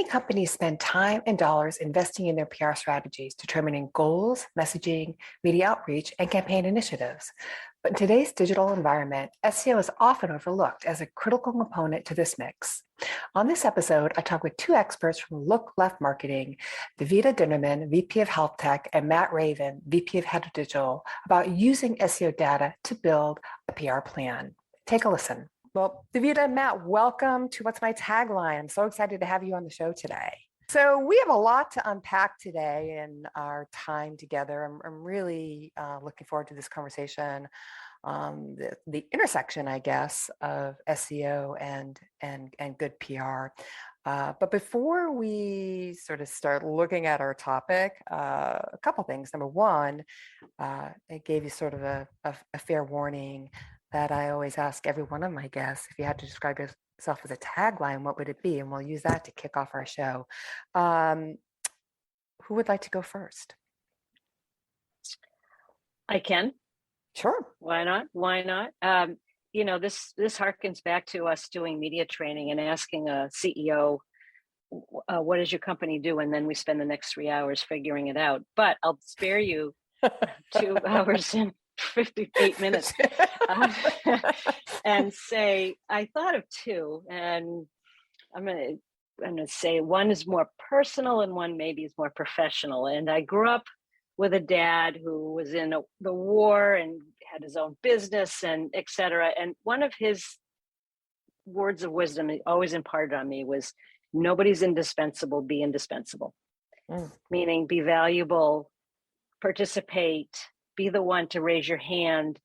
companies spend time and dollars investing in their PR strategies, determining goals, messaging, media outreach, and campaign initiatives. But in today's digital environment, SEO is often overlooked as a critical component to this mix. On this episode, I talk with two experts from Look Left Marketing, Davida Dinerman, VP of Health Tech, and Matt Raven, VP of Head of Digital, about using SEO data to build a PR plan. Take a listen. Well, Davida and Matt, welcome to What's My Tagline. I'm so excited to have you on the show today. So we have a lot to unpack today in our time together. I'm really looking forward to this conversation, the intersection, I guess, of SEO and good PR. But before we sort of start looking at our topic, a couple things. Number one, I gave you sort of a fair warning that I always ask every one of my guests, if you had to describe yourself as a tagline, what would it be? And we'll use that to kick off our show. Who would like to go first? I can. Sure. Why not? Why not? This harkens back to us doing media training and asking a CEO, what does your company do? And then we spend the next 3 hours figuring it out. But I'll spare you 2 hours and 58 minutes and say, I thought of two, and I'm going to say one is more personal and one maybe is more professional. And I grew up with a dad who was in the war and had his own business and et cetera. And one of his words of wisdom he always imparted on me was, nobody's indispensable, be indispensable. Meaning be valuable, participate, be the one to raise your hand,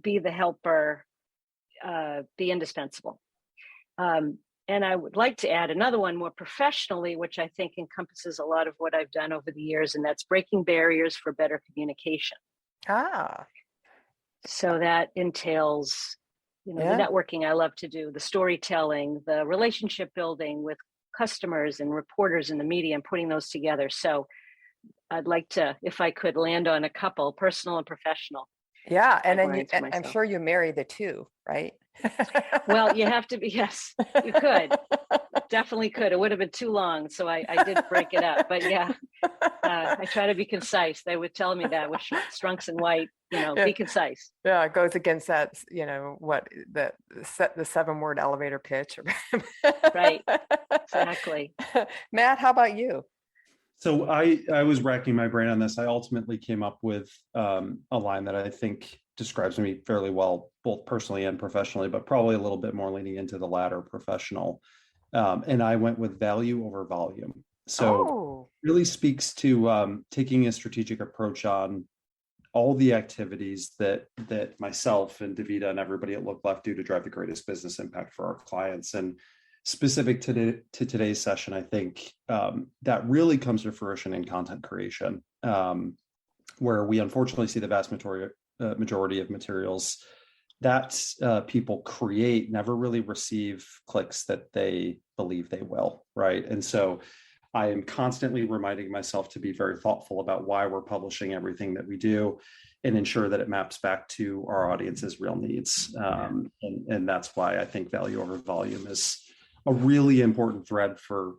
be the helper, be indispensable. And I would like to add another one more professionally, which I think encompasses a lot of what I've done over the years, and that's breaking barriers for better communication. So that entails, the networking I love to do, the storytelling, the relationship building with customers and reporters in the media and putting those together. So I'd like to, if I could, land on a couple, personal and professional. Yeah, and then I'm sure you marry the two, right? Well, you have to be, yes, you could. Definitely could. It would have been too long, so I did break it up. But yeah, I try to be concise. They would tell me that with strunks and white, be concise. Yeah, it goes against that, what, the 7-word elevator pitch. Right, exactly. Matt, how about you? So I was racking my brain on this. I ultimately came up with a line that I think describes me fairly well, both personally and professionally, but probably a little bit more leaning into the latter, professional. And I went with value over volume. So really speaks to taking a strategic approach on all the activities that myself and Davida and everybody at Look Left do to drive the greatest business impact for our clients. And specific to today's session, I think that really comes to fruition in content creation, where we unfortunately see the vast majority of materials that people create never really receive clicks that they believe they will, right? And so I am constantly reminding myself to be very thoughtful about why we're publishing everything that we do and ensure that it maps back to our audience's real needs. And that's why I think value over volume is a really important thread for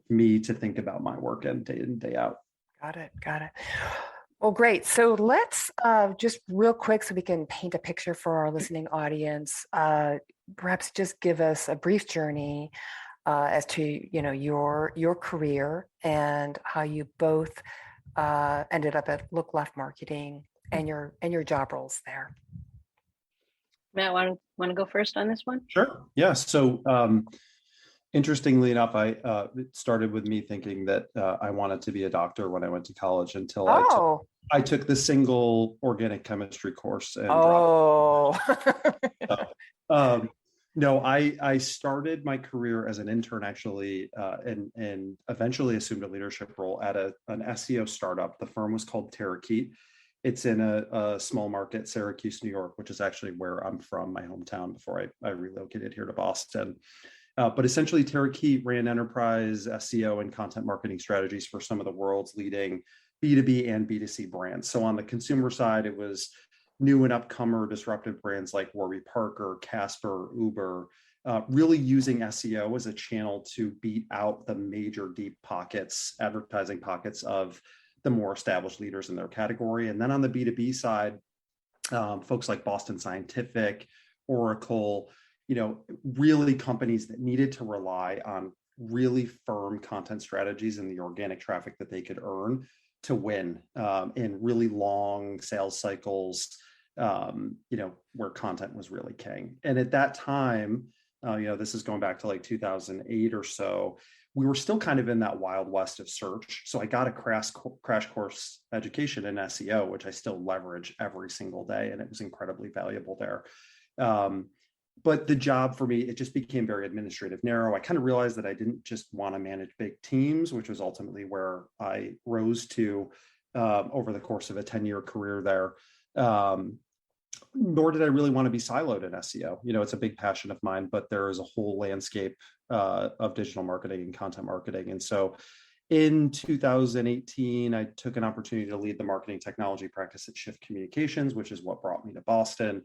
me to think about my work and day in, day out. Got it. Well, great. So let's just real quick, so we can paint a picture for our listening audience, perhaps just give us a brief journey as to, your career and how you both ended up at Look Left Marketing and your job roles there. Matt, want to go first on this one? Sure. Yeah. So interestingly enough, it started with me thinking that I wanted to be a doctor when I went to college until I took the single organic chemistry course. And no, I started my career as an intern actually, and eventually assumed a leadership role at an SEO startup. The firm was called Terakeet. It's in a small market, Syracuse, New York, which is actually where I'm from, my hometown, before I relocated here to Boston. But essentially, Terakeet ran enterprise SEO and content marketing strategies for some of the world's leading B2B and B2C brands. So on the consumer side, it was new and upcomer disruptive brands like Warby Parker, Casper, Uber, really using SEO as a channel to beat out the major deep pockets, advertising pockets of the more established leaders in their category. And then on the B2B side, folks like Boston Scientific, Oracle, really companies that needed to rely on really firm content strategies and the organic traffic that they could earn to win in really long sales cycles, where content was really king. And at that time, this is going back to like 2008 or so, we were still kind of in that wild west of search. So I got a crash course education in SEO, which I still leverage every single day. And it was incredibly valuable there. But the job for me, it just became very administrative narrow. I kind of realized that I didn't just want to manage big teams, which was ultimately where I rose to over the course of a 10-year career there. Nor did I really want to be siloed in SEO. It's a big passion of mine, but there is a whole landscape of digital marketing and content marketing. And so in 2018, I took an opportunity to lead the marketing technology practice at Shift Communications, which is what brought me to Boston.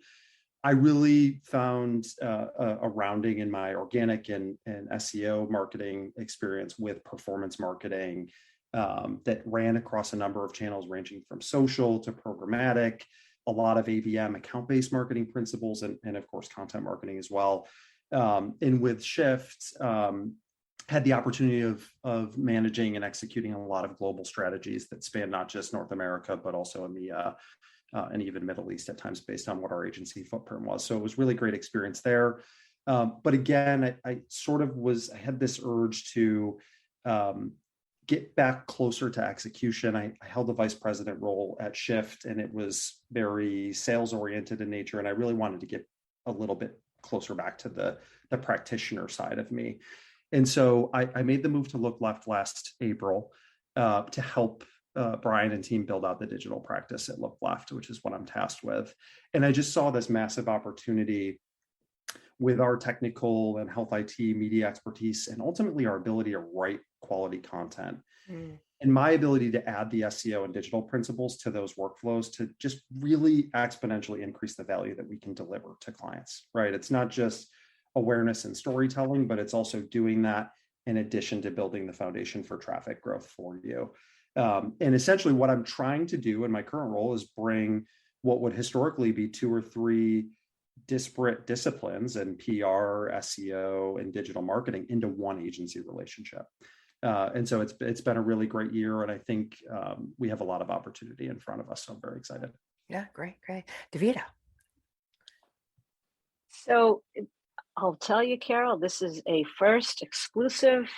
I really found a rounding in my organic and SEO marketing experience with performance marketing that ran across a number of channels ranging from social to programmatic, a lot of ABM, account-based marketing principles, and of course, content marketing as well. And with Shift, had the opportunity of managing and executing a lot of global strategies that span not just North America, but also EMEA, and even Middle East at times based on what our agency footprint was. So it was really great experience there. But again, I had this urge to get back closer to execution. I held a vice president role at Shift, and it was very sales oriented in nature. And I really wanted to get a little bit closer back to the practitioner side of me. And so I made the move to Look Left last April to help Brian and team build out the digital practice at Look Left, which is what I'm tasked with. And I just saw this massive opportunity with our technical and health IT media expertise, and ultimately our ability to write quality content. And my ability to add the SEO and digital principles to those workflows to just really exponentially increase the value that we can deliver to clients, right? It's not just awareness and storytelling, but it's also doing that in addition to building the foundation for traffic growth for you. And essentially what I'm trying to do in my current role is bring what would historically be 2 or 3 disparate disciplines in PR, SEO, and digital marketing into one agency relationship. And so it's been a really great year. And I think we have a lot of opportunity in front of us. So I'm very excited. Yeah, great. Davida. So I'll tell you, Carol, this is a first exclusive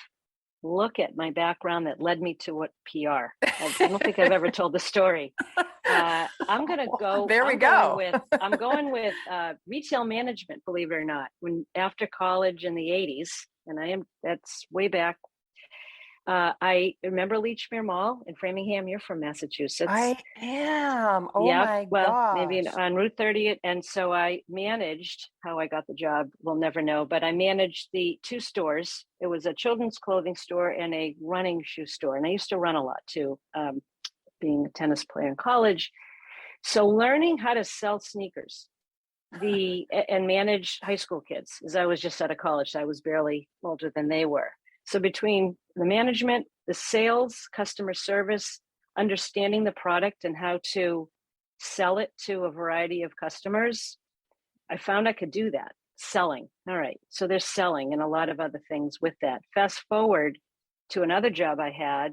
look at my background that led me to what PR. I don't think I've ever told the story. I'm going to go. There we go. I'm going with retail management, believe it or not. When after college in the 80s, and that's way back. I remember Leechmere Mall in Framingham. You're from Massachusetts. I am. Oh yeah, my well, gosh. maybe on Route 30. And so I managed, how I got the job, we'll never know, but I managed the 2 stores. It was a children's clothing store and a running shoe store. And I used to run a lot too, being a tennis player in college. So learning how to sell sneakers and manage high school kids, as I was just out of college. So I was barely older than they were. So between the management, the sales, customer service, understanding the product and how to sell it to a variety of customers, I found I could do that. Selling. All right. So there's selling and a lot of other things with that. Fast forward to another job I had.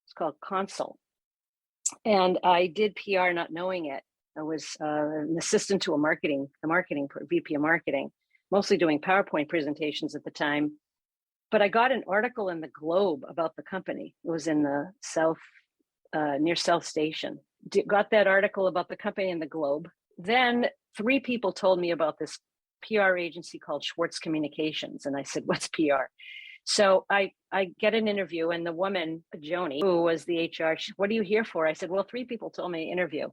It's called Consult. And I did PR not knowing it. I was an assistant to a VP of marketing, mostly doing PowerPoint presentations at the time. But I got an article in the Globe about the company. It was in the South, near South Station. Got that article about the company in the Globe. Then 3 people told me about this PR agency called Schwartz Communications. And I said, what's PR? So I get an interview, and the woman, Joni, who was the HR, what are you here for? I said, well, 3 people told me to interview.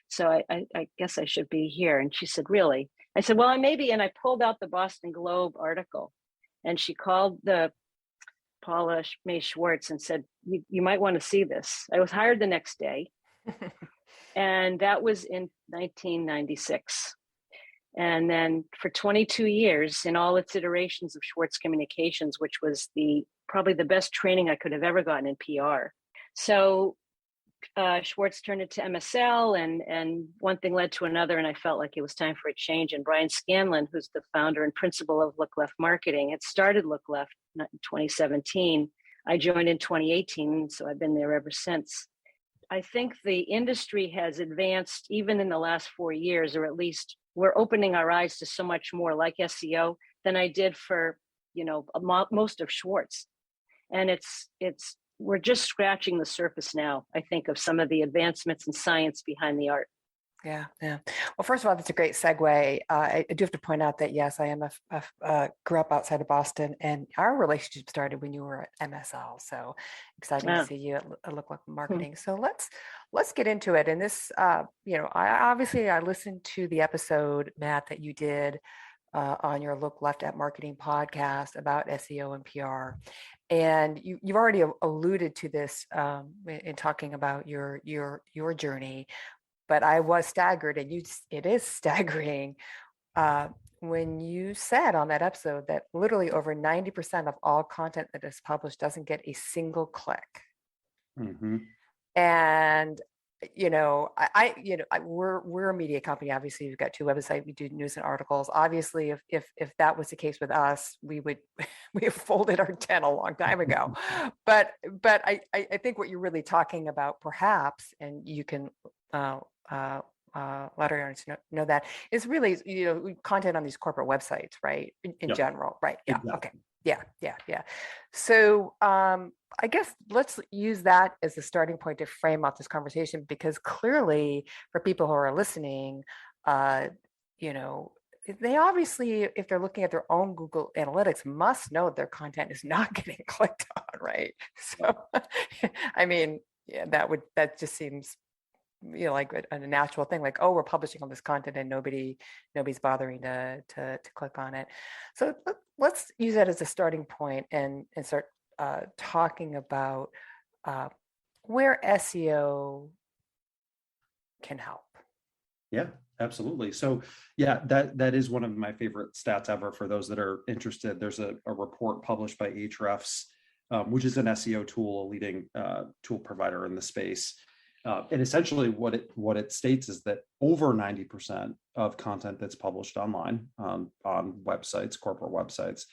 So I guess I should be here. And she said, really? I said, well, I may be. And I pulled out the Boston Globe article. And she called the Paula May Schwartz and said, you might want to see this. I was hired the next day. And that was in 1996. And then for 22 years, in all its iterations of Schwartz Communications, which was probably the best training I could have ever gotten in PR. So Schwartz turned it to MSL, and one thing led to another, and I felt like it was time for a change. And Brian Scanlon, who's the founder and principal of Look Left Marketing, had started Look Left in 2017. I joined in 2018, so I've been there ever since. I think the industry has advanced even in the last 4 years, or at least we're opening our eyes to so much more like SEO than I did for, most of Schwartz. And we're just scratching the surface now, I think, of some of the advancements in science behind the art. Yeah. Well, first of all, that's a great segue. I do have to point out that, yes, I am grew up outside of Boston, and our relationship started when you were at MSL. So exciting to see you at Look Like Marketing. So let's get into it. And this, I listened to the episode, Matt, that you did on your Look Left at Marketing podcast about SEO and PR. And you've already alluded to this in talking about your journey. But I was staggered, and it is staggering when you said on that episode that literally over 90% of all content that is published doesn't get a single click. Mm-hmm. And we're a media company. Obviously, we've got 2 websites. We do news and articles. Obviously, if that was the case with us, we have folded our tent a long time ago. But I think what you're really talking about, perhaps, and you can let our audience know that is really content on these corporate websites, right? In general, right? Yeah. Exactly. Okay. Yeah. So I guess let's use that as a starting point to frame out this conversation, because clearly for people who are listening, they obviously, if they're looking at their own Google Analytics, must know their content is not getting clicked on, right? So, I mean, yeah, that just seems like a natural thing, like, oh, we're publishing all this content and nobody's bothering to click on it. So let's use that as a starting point and start talking about where SEO can help. Yeah, absolutely. So yeah, that is one of my favorite stats ever for those that are interested. There's a report published by Ahrefs, which is an SEO tool, a leading tool provider in the space. And essentially what it states is that over 90% of content that's published online on websites, corporate websites,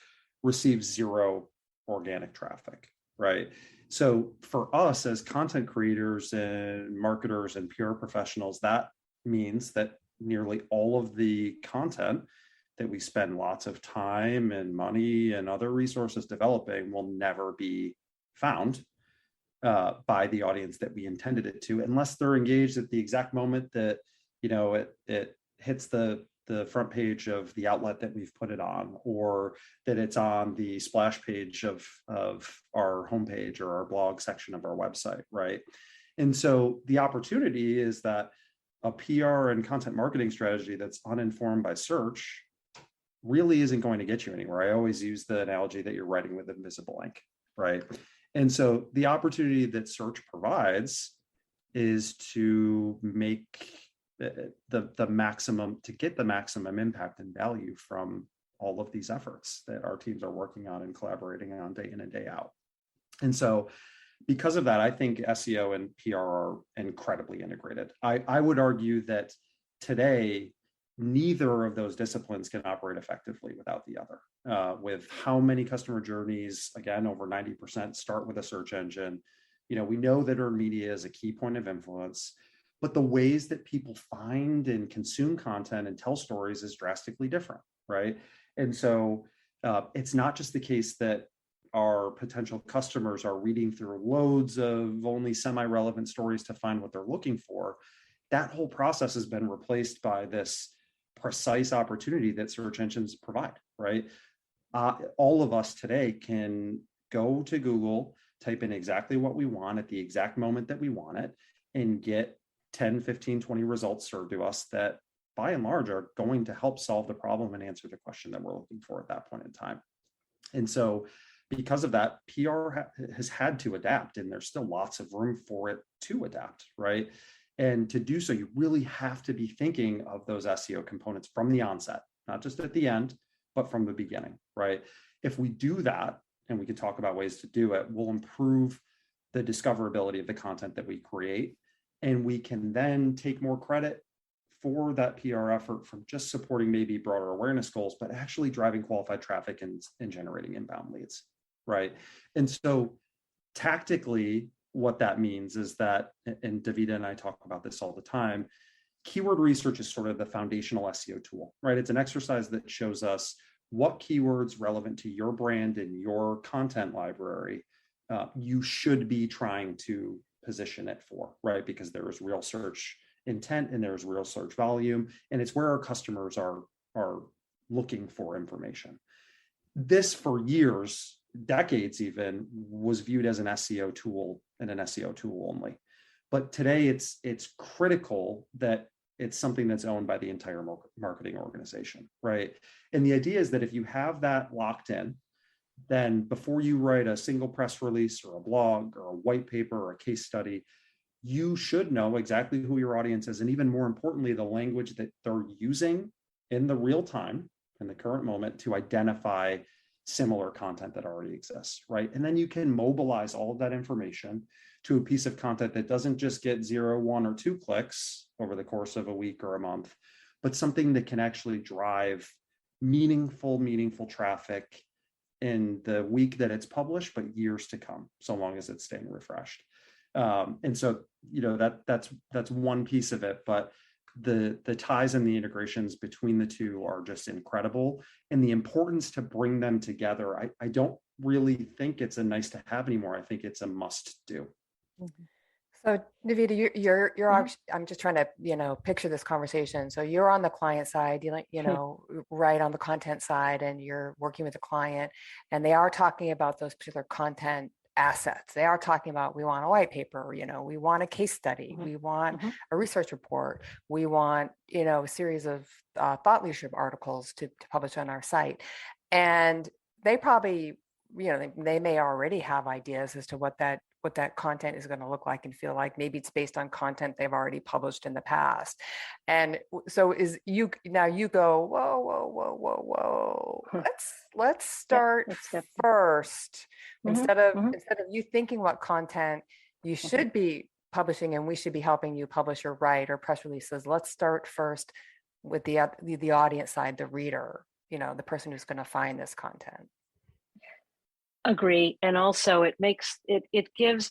receives 0 organic traffic, right? So for us as content creators and marketers and PR professionals, that means that nearly all of the content that we spend lots of time and money and other resources developing will never be found by the audience that we intended it to, unless they're engaged at the exact moment that it hits the front page of the outlet that we've put it on, or that it's on the splash page of our homepage or our blog section of our website, right? And so the opportunity is that a PR and content marketing strategy that's uninformed by search really isn't going to get you anywhere. I always use the analogy that you're writing with invisible ink, right? And so the opportunity that search provides is to make the maximum, to get the maximum impact and value from all of these efforts that our teams are working on and collaborating on day in and day out. And so because of that, I think SEO and PR are incredibly integrated. I would argue that today, neither of those disciplines can operate effectively without the other. With how many customer journeys, again, over 90% start with a search engine. We know that earned media is a key point of influence, but the ways that people find and consume content and tell stories is drastically different, right? And so it's not just the case that our potential customers are reading through loads of only semi-relevant stories to find what they're looking for. That whole process has been replaced by this precise opportunity that search engines provide, right? All of us today can go to Google, type in exactly what we want at the exact moment that we want it, and get 10, 15, 20 results served to us that by and large are going to help solve the problem and answer the question that we're looking for at that point in time. And so because of that, PR has had to adapt, and there's still lots of room for it to adapt, right? And to do so, you really have to be thinking of those SEO components from the onset, not just at the end, but from the beginning, right? If we do that, and we can talk about ways to do it, we'll improve the discoverability of the content that we create. And we can then take more credit for that PR effort from just supporting maybe broader awareness goals, but actually driving qualified traffic and generating inbound leads, right? And so tactically, what that means is that, and Davida and I talk about this all the time, keyword research is sort of the foundational SEO tool, right? It's an exercise that shows us what keywords relevant to your brand and your content library you should be trying to position it for, right? Because there is real search intent and there's real search volume, and it's where our customers are looking for information. This for years, decades even, was viewed as an SEO tool and an SEO tool only. But today it's critical that it's something that's owned by the entire marketing organization, right? And the idea is that if you have that locked in, then before you write a single press release or a blog or a white paper or a case study, you should know exactly who your audience is. And even more importantly, the language that they're using in the real time, in the current moment, to identify similar content that already exists, right? And then you can mobilize all of that information to a piece of content that doesn't just get 0, 1, or 2 clicks over the course of a week or a month, but something that can actually drive meaningful traffic in the week that it's published, but years to come, so long as it's staying refreshed. And so, that's one piece of it, but the ties and the integrations between the two are just incredible. And the importance to bring them together, I don't really think it's a nice to have anymore. I think it's a must do. So Davida, you're I'm just trying to, picture this conversation. So you're on the client side, right on the content side, and you're working with the client, and they are talking about those particular content assets. They are talking about, we want a white paper, we want a case study, we want a research report, we want, a series of thought leadership articles to publish on our site. And they probably, they may already have ideas as to what that content is going to look like and feel like. Maybe it's based on content they've already published in the past. And so you go, whoa. Let's start first. Instead of you thinking what content you should be publishing and we should be helping you publish or write or press releases, let's start first with the audience side, the reader, the person who's going to find this content. Agree. And also it gives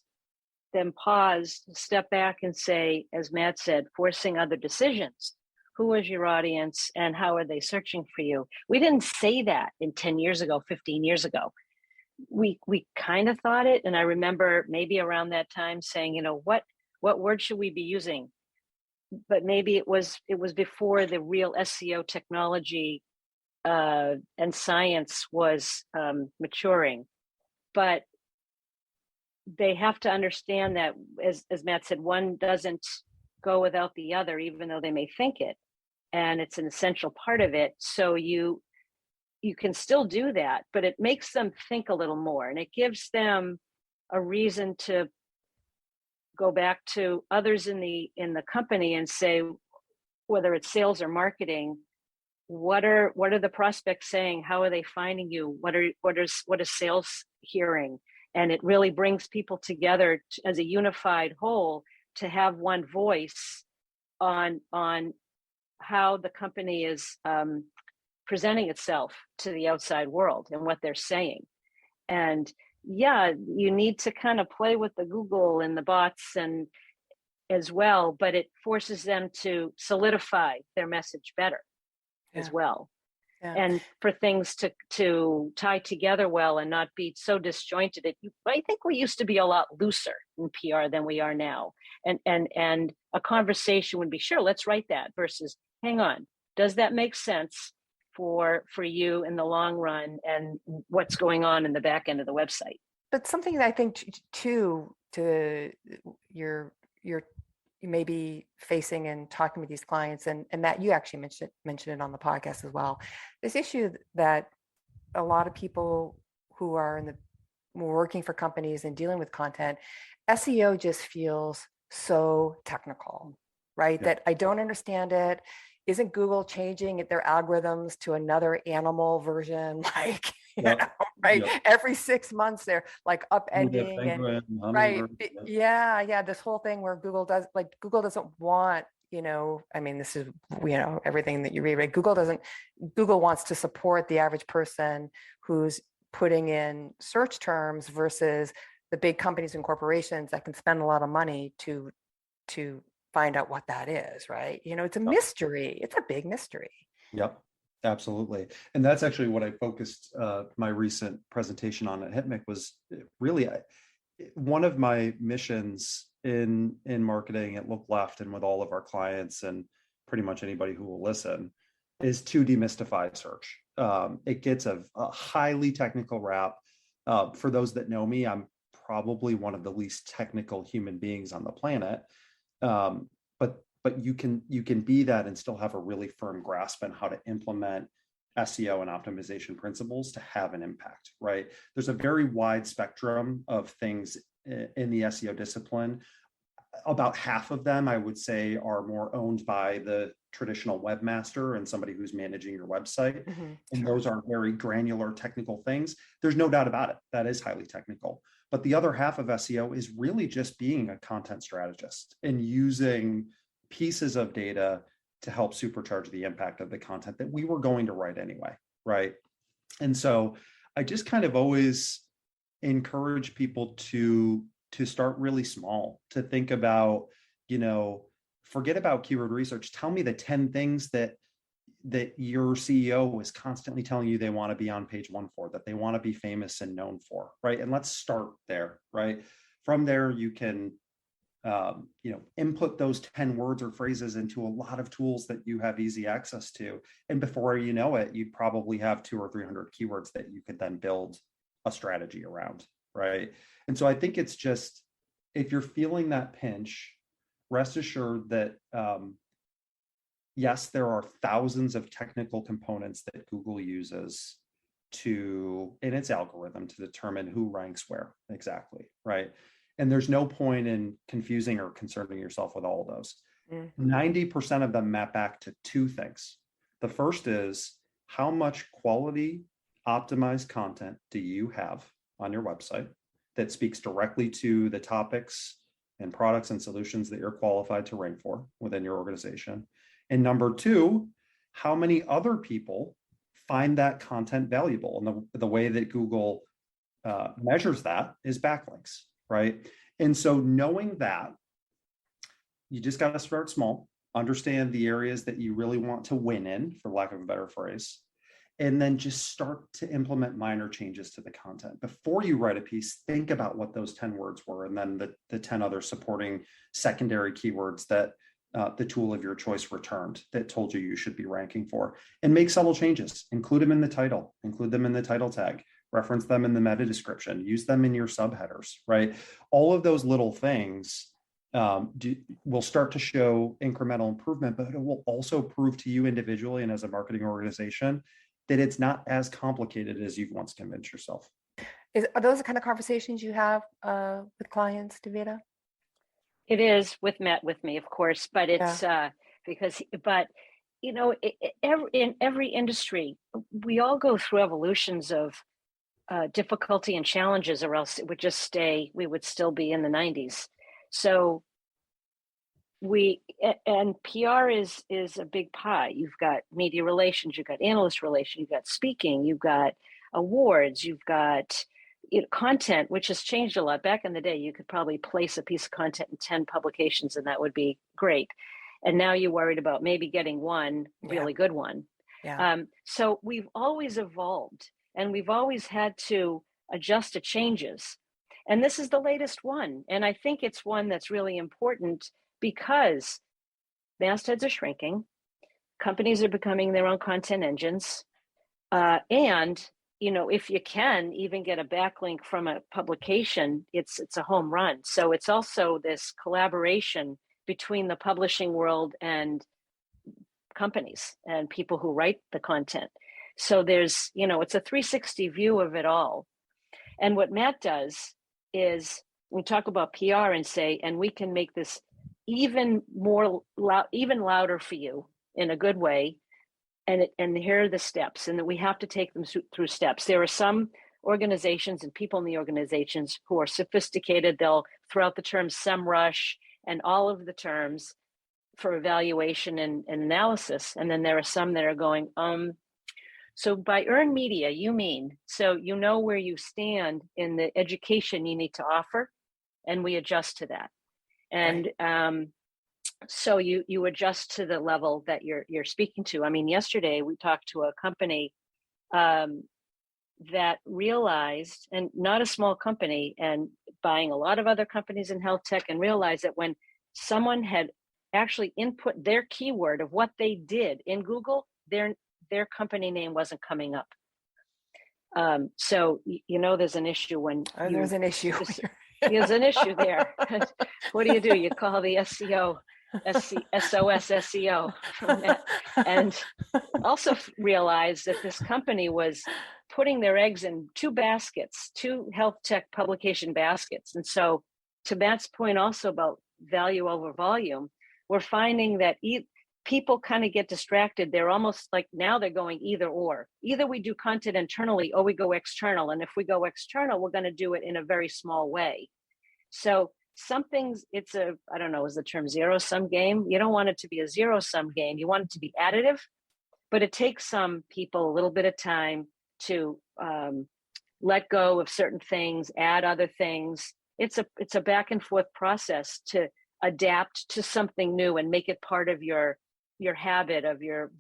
them pause, step back and say, as Matt said, forcing other decisions. Who is your audience and how are they searching for you? We didn't say that 10 years ago, 15 years ago. We kind of thought it. And I remember maybe around that time saying, what word should we be using? But maybe it was before the real SEO technology and science was maturing. But they have to understand that, as Matt said, one doesn't go without the other, even though they may think it. And it's an essential part of it. So you can still do that, but it makes them think a little more. And it gives them a reason to go back to others in the company and say, whether it's sales or marketing, what are the prospects saying? How are they finding you? What is sales hearing? And it really brings people together as a unified whole to have one voice on how the company is presenting itself to the outside world and what they're saying. And yeah, you need to kind of play with the Google and the bots and as well, but it forces them to solidify their message better as well. Yeah. And for things to tie together well and not be so disjointed. I think we used to be a lot looser in PR than we are now. And a conversation would be, sure, let's write that, versus, hang on, does that make sense for you in the long run and what's going on in the back end of the website? But something that I think too, to your you may be facing and talking with these clients, and Matt, you actually mentioned it on the podcast as well, this issue that a lot of people who are working for companies and dealing with content, SEO just feels so technical, right? Yeah. That I don't understand it. Isn't Google changing their algorithms to another animal version? Like, Yep. right? Yep. Every 6 months, they're like You get upending and penguin, right. hummingbird. Yep. Yeah. This whole thing where Google doesn't want, I mean, this is, everything that you read, right? Google wants to support the average person who's putting in search terms versus the big companies and corporations that can spend a lot of money to find out what that is, right? It's a mystery. It's a big mystery. Yep, absolutely. And that's actually what I focused my recent presentation on at HIPMIC was really one of my missions in marketing at Look Left and with all of our clients and pretty much anybody who will listen is to demystify search. It gets a highly technical rap. For those that know me, I'm probably one of the least technical human beings on the planet. But you can be that and still have a really firm grasp on how to implement SEO and optimization principles to have an impact, right? There's a very wide spectrum of things in the SEO discipline. About half of them, I would say, are more owned by the traditional webmaster and somebody who's managing your website. Mm-hmm, and sure. Those are very granular technical things. There's no doubt about it. That is highly technical. But the other half of SEO is really just being a content strategist and using pieces of data to help supercharge the impact of the content that we were going to write anyway, right? And so I just kind of always encourage people to start really small, to think about, forget about keyword research. Tell me the 10 things that your CEO is constantly telling you they want to be on page 1 for, that they want to be famous and known for, right? And let's start there, right? From there, you can input those 10 words or phrases into a lot of tools that you have easy access to. And before you know it, you probably have 200 or 300 keywords that you could then build a strategy around, right? And so I think it's just, if you're feeling that pinch, rest assured that, yes, there are thousands of technical components that Google uses in its algorithm to determine who ranks where exactly, right? And there's no point in confusing or concerning yourself with all of those. 90% of them map back to 2 things. The first is, how much quality optimized content do you have on your website that speaks directly to the topics and products and solutions that you're qualified to rank for within your organization? And number 2, how many other people find that content valuable? And the way that Google measures that is backlinks, right? And so knowing that, you just got to start small, understand the areas that you really want to win in, for lack of a better phrase, and then just start to implement minor changes to the content. Before you write a piece, think about what those 10 words were, and then the 10 other supporting secondary keywords that the tool of your choice returned that told you should be ranking for, and make subtle changes. Include them in the title, include them in the title tag, reference them in the meta description, use them in your subheaders, right? All of those little things will start to show incremental improvement, but it will also prove to you individually and as a marketing organization that it's not as complicated as you've once convinced yourself. Are those the kind of conversations you have with clients, Davida? It is with Matt, with me, of course, but it's in every industry, we all go through evolutions of difficulty and challenges, or else it would just we would still be in the 90s. So and PR is a big pie. You've got media relations, you've got analyst relations, you've got speaking, you've got awards, you've got content, which has changed a lot. Back in the day, you could probably place a piece of content in 10 publications and that would be great. And now you're worried about maybe getting one really good one. Yeah. So we've always evolved, and we've always had to adjust to changes. And this is the latest one. And I think it's one that's really important because mastheads are shrinking, companies are becoming their own content engines, and if you can even get a backlink from a publication, it's a home run. So it's also this collaboration between the publishing world and companies and people who write the content. So there's, it's a 360 view of it all. And what Matt does is we talk about PR and say, and we can make this even more even louder for you in a good way. And here are the steps, and that we have to take them through steps. There are some organizations and people in the organizations who are sophisticated. They'll throw out the term SEMrush and all of the terms for evaluation and analysis. And then there are some that are going, so by earned media, you mean, so you know where you stand in the education you need to offer, and we adjust to that. And right. So you adjust to the level that you're speaking to. I mean, yesterday we talked to a company that realized, and not a small company, and buying a lot of other companies in health tech, and realized that when someone had actually input their keyword of what they did in Google, their company name wasn't coming up. So there's an issue when there's an issue. There's an issue there. What do? You call the SEO, SOS SEO from that. And also realize that this company was putting their eggs in two health tech publication baskets. And so to Matt's point also about value over volume, we're finding that people kind of get distracted. They're almost like, now they're going either or. Either we do content internally or we go external. And if we go external, we're going to do it in a very small way. So I don't know, is the term zero-sum game? You don't want it to be a zero-sum game. You want it to be additive, but it takes some people a little bit of time to let go of certain things, add other things. It's a back and forth process to adapt to something new and make it part of your habit, of your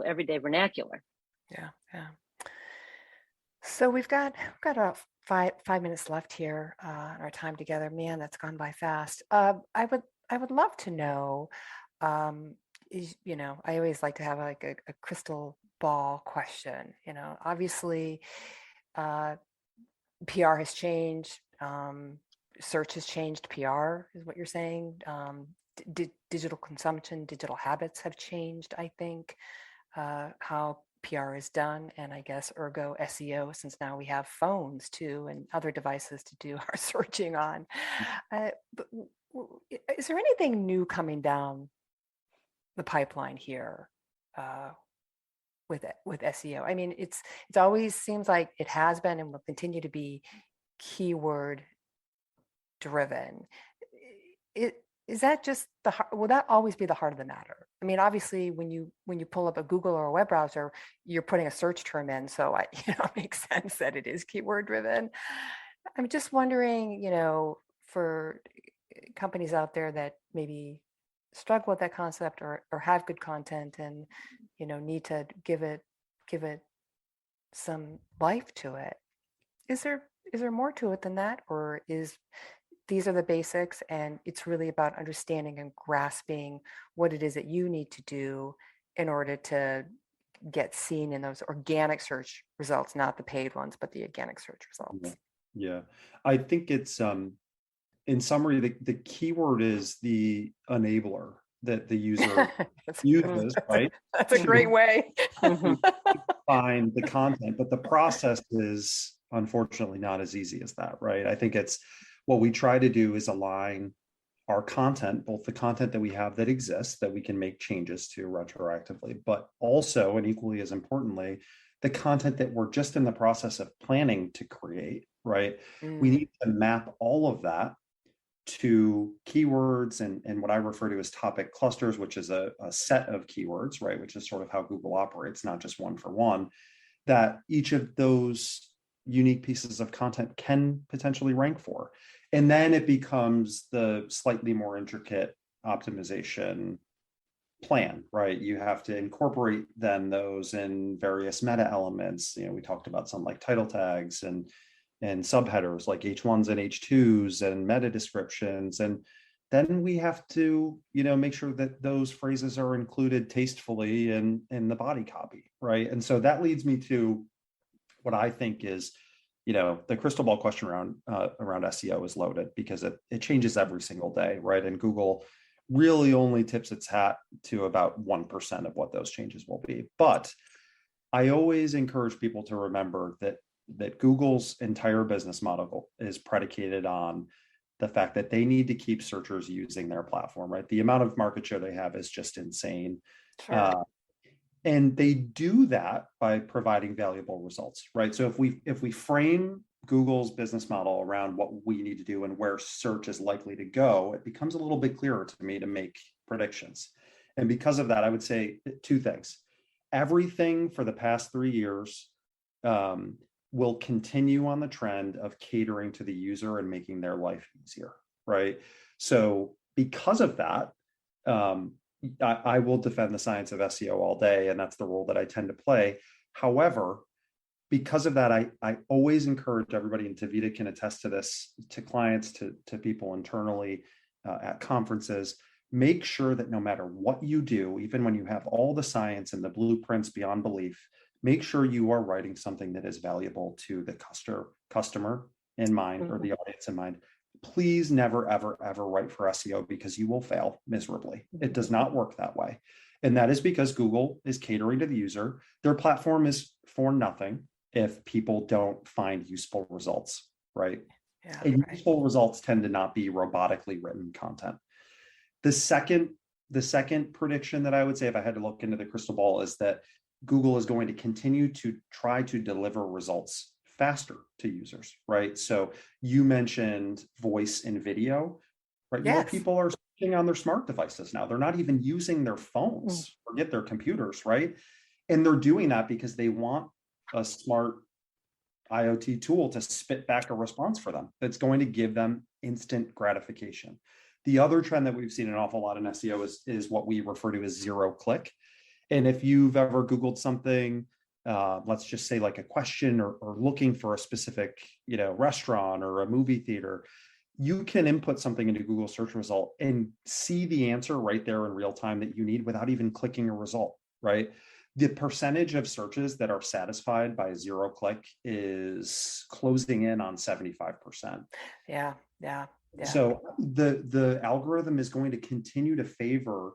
everyday vernacular. Yeah. So we've got about five minutes left here in our time together. Man, that's gone by fast. I would love to know. I always like to have like a crystal ball question. Obviously, PR has changed. Search has changed. PR is what you're saying. Digital consumption, digital habits have changed, I think, how PR is done, and I guess ergo SEO, since now we have phones too and other devices to do our searching on. But is there anything new coming down the pipeline here with SEO? I mean, it's always seems like it has been and will continue to be keyword driven. Is that just will that always be the heart of the matter? I mean, obviously, when you pull up a Google or a web browser, you're putting a search term in, so it makes sense that it is keyword driven. I'm just wondering, for companies out there that maybe struggle with that concept or have good content and need to give it some life to it. Is there more to it than that, or these are the basics, and it's really about understanding and grasping what it is that you need to do in order to get seen in those organic search results, not the paid ones, but the organic search results? Yeah. I think it's, in summary, the keyword is the enabler that the user uses, right? That's a great way. Find the content, but the process is unfortunately not as easy as that, right? I think it's, what we try to do is align our content, both the content that we have that exists that we can make changes to retroactively, but also, and equally as importantly, the content that we're just in the process of planning to create, right? We need to map all of that to keywords and what I refer to as topic clusters, which is a set of keywords, right? Which is sort of how Google operates, not just one for one, that each of those unique pieces of content can potentially rank for. And then it becomes the slightly more intricate optimization plan, right? You have to incorporate then those in various meta elements. We talked about some like title tags and subheaders like H1s and H2s and meta descriptions. And then we have to, make sure that those phrases are included tastefully in the body copy, right? And so that leads me to what I think is, the crystal ball question around SEO is loaded because it changes every single day, right? And Google really only tips its hat to about 1% of what those changes will be. But I always encourage people to remember that Google's entire business model is predicated on the fact that they need to keep searchers using their platform, right? The amount of market share they have is just insane. Sure. And they do that by providing valuable results, right? So if we frame Google's business model around what we need to do and where search is likely to go, it becomes a little bit clearer to me to make predictions. And because of that, I would say two things. Everything for the past 3 years will continue on the trend of catering to the user and making their life easier, right? So because of that, I will defend the science of SEO all day, and that's the role that I tend to play. However, because of that, I always encourage everybody, and Davida can attest to this, to clients, to people internally at conferences, make sure that no matter what you do, even when you have all the science and the blueprints beyond belief, make sure you are writing something that is valuable to the customer in mind, or the audience in mind. Please never, ever, ever write for SEO, because you will fail miserably. It does not work that way. And that is because Google is catering to the user. Their platform is for nothing if people don't find useful results, right? Yeah, And right. useful results tend to not be robotically written content. The second prediction that I would say, if I had to look into the crystal ball, is that Google is going to continue to try to deliver results faster to users, right? So you mentioned voice and video, right? Yes. More people are searching on their smart devices now. They're not even using their phones, forget their computers, right? And they're doing that because they want a smart IoT tool to spit back a response for them that's going to give them instant gratification. The other trend that we've seen an awful lot in SEO is what we refer to as zero click. And if you've ever Googled something, let's just say like a question, or looking for a specific, restaurant or a movie theater, you can input something into Google search result and see the answer right there in real time that you need without even clicking a result, right? The percentage of searches that are satisfied by zero click is closing in on 75%. Yeah. So the algorithm is going to continue to favor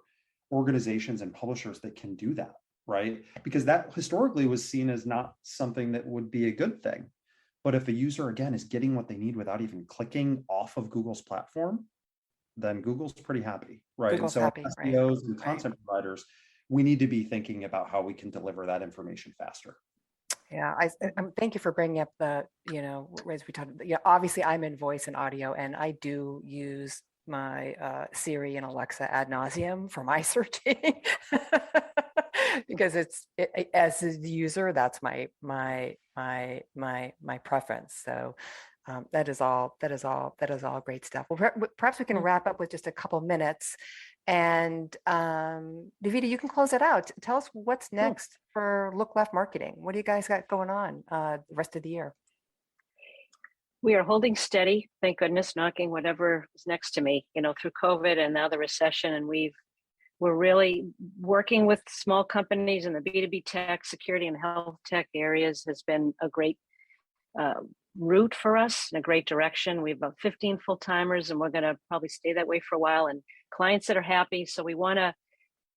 organizations and publishers that can do that, right? Because that historically was seen as not something that would be a good thing. But if a user, again, is getting what they need without even clicking off of Google's platform, then Google's pretty happy, right? Google's and so happy, right? SEOs and content providers, we need to be thinking about how we can deliver that information faster. Yeah, thank you for bringing up the, as we talked, obviously I'm in voice and audio, and I do use my Siri and Alexa ad nauseum for my searching because as a user, that's my preference. So that is all great stuff. Well, perhaps we can wrap up with just a couple minutes. And Davida, you can close it out. Tell us what's next for Look Left Marketing. What do you guys got going on the rest of the year? We are holding steady, thank goodness, knocking whatever is next to me, through COVID and now the recession. And we're really working with small companies in the B2B tech, security, and health tech areas. Has been a great route for us, in a great direction. We have about 15 full-timers, and we're going to probably stay that way for a while, and clients that are happy. So we want to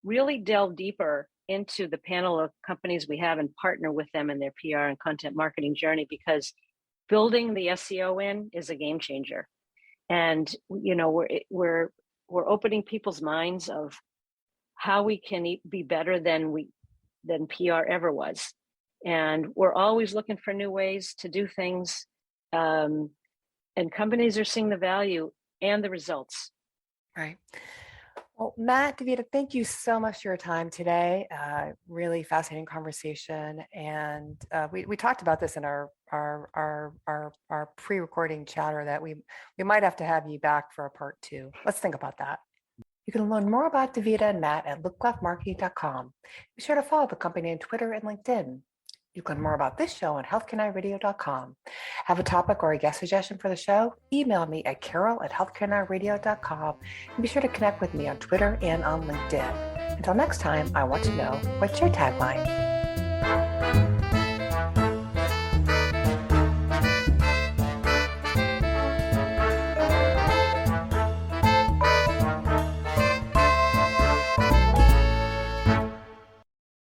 really delve deeper into the panel of companies we have and partner with them in their PR and content marketing journey, because building the SEO in is a game changer. And we're opening people's minds of how we can be better than PR ever was. And we're always looking for new ways to do things. And companies are seeing the value and the results. Right. Well, Matt, Davida, thank you so much for your time today. Really fascinating conversation. And we talked about this in our pre-recording chatter, that we might have to have you back for a part 2. Let's think about that. You can learn more about Davida and Matt at lookleftmarketing.com. Be sure to follow the company on Twitter and LinkedIn. You can learn more about this show on healthcaniradio.com. Have a topic or a guest suggestion for the show? Email me at carol@healthcaniradio.com, and be sure to connect with me on Twitter and on LinkedIn. Until next time, I want to know, what's your tagline?